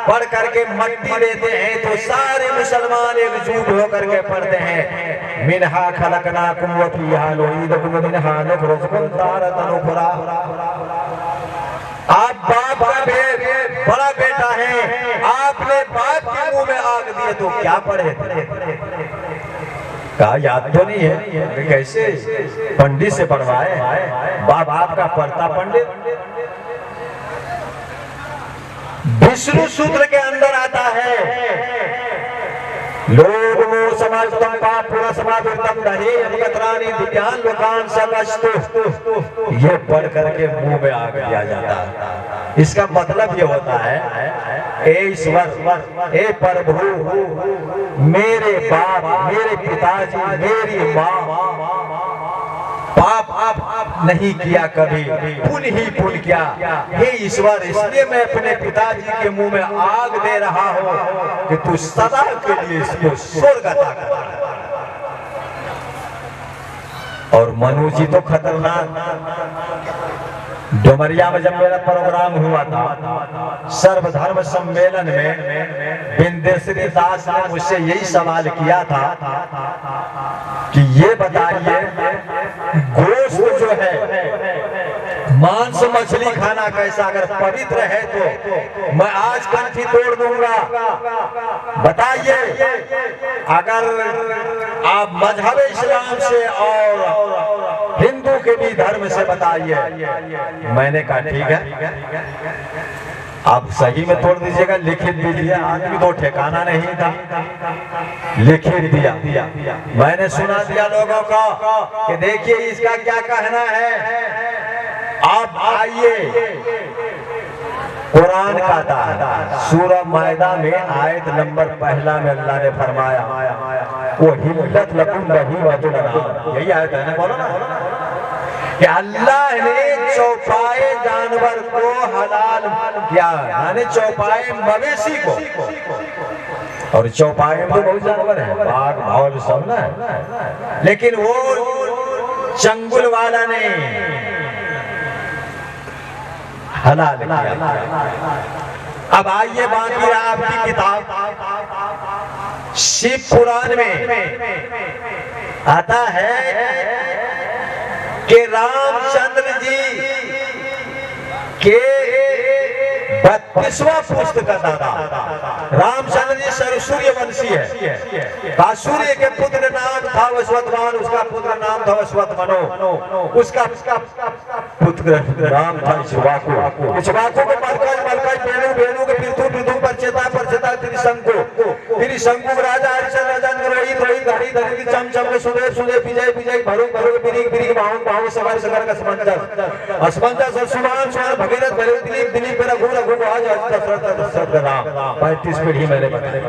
पढ़ करके मट्टी देते हैं तो सारे मुसलमान एकजुट होकर के पढ़ते हैं, मिनहा खलकनाकुम व फीहा नुईदुकुम व मिनहा नुखरिजुकुम तारतन उखरा। आप बाप का बड़ा बेटा है, आपने बाप के मुंह में आग दिए तो क्या पढ़े थे? कहा याद तो नहीं है, कैसे पंडित से पढ़वाए, बाप आपका पढ़ता पंडित। विष्णु सूत्र के अंदर आता है, लोग समाजतम पाप पूरा समाजतम रहे अभिगतरानी दिव्यान लोकान सवस्तु, ये पढ़ करके मुंह में आग दिया जाता है। इसका मतलब ये होता है, ए ईश्वर, ए प्रभु, मेरे बाप, मेरे पिताजी, मेरी माँ पाप आप नहीं किया, कभी पुण्य ही पुण्य किया। हे ईश्वर, इसलिए मैं अपने पिताजी के मुंह में आग दे रहा हूँ कि तू सदा के लिए इसको स्वर्ग अता कर। और मनु जी तो खतरनाक। डुमरिया में जब मेरा प्रोग्राम हुआ था सर्वधर्म सम्मेलन में, बिंदेश्वरी दास ने मुझसे यही सवाल किया था कि ये बताइए, गोश्त जो है, मांस मछली खाना कैसा, अगर पवित्र है तो मैं आज कंठी तोड़ दूंगा। बताइए, अगर आप मजहब इस्लाम से और हिंदू के भी धर्म से बताइए। मैंने कहा ठीक है, आप सही में तोड़ दीजिएगा, लिखित दीजिए। आदमी तो ठिकाना नहीं था, लिखित दिया। मैंने सुना दिया लोगों को कि देखिए इसका क्या कहना है, आप आइए। कुरान का था सूरह मायदा में आयत नंबर 1 में अल्लाह ने फरमाया, वो हिल्लत लकुम बहीमतुल अनआम, यही आयत है ना, बोलो ना, कि अल्लाह ने चौपाए जानवर को हलाल किया, यानी चौपाए मवेशी को। और चौपाए में तो बहुत जानवर है, बाघ भालू सब ना, लेकिन वो चंगुल वाला नहीं, हलाल किया। अब आइए बाकी आपकी किताब शिव पुराण में आता है कि रामचंद्र जी के 32वां पुत्र का दादा रामचंद्र जी सूर्यवंशी है। सूर्य के पुत्र नाम था वसवतमान, उसका पुत्र नाम था वसवतमनो, उसका पुत्र नाम था इक्ष्वाकु। इक्ष्वाकु को मलकज बेनु, बेनु के पृथु, पृथु परचेता त्रिशंकु राजा हरिश्चंद्र, राजा रोहित, रोहित हरि, धरि चम चम के सुदेव, सुदेव विजय, विजय भरुक, भरुक बिरिक, बिरिक बाहुक, बाहुक सगर, सगर का असमंजस, असमंजस सुमान, सुमान भगीरथ, भगीरथ दिलीप, दिलीप रघु, रघु आज दशरथ राम। 35 पीढ़ी मैंने बताया,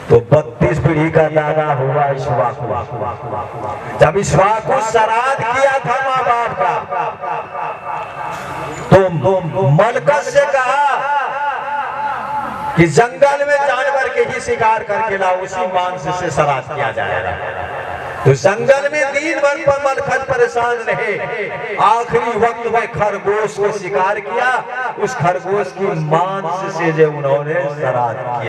तो 32 पीढ़ी का दादा हुआ इक्ष्वाकु। जब इक्ष्वाकु श्राद्ध किया था माँ बाप का, तो मलकज से कहा कि जंगल में जानवर के ही शिकार करके लाओ, उसी मांस से श्राद्ध किया जाएगा। तो जंगल में दिन भर पर मलखज परेशान रहे, आखिरी वक्त में खरगोश को शिकार किया, उस खरगोश की मांस से जो उन्होंने श्राद्ध किया।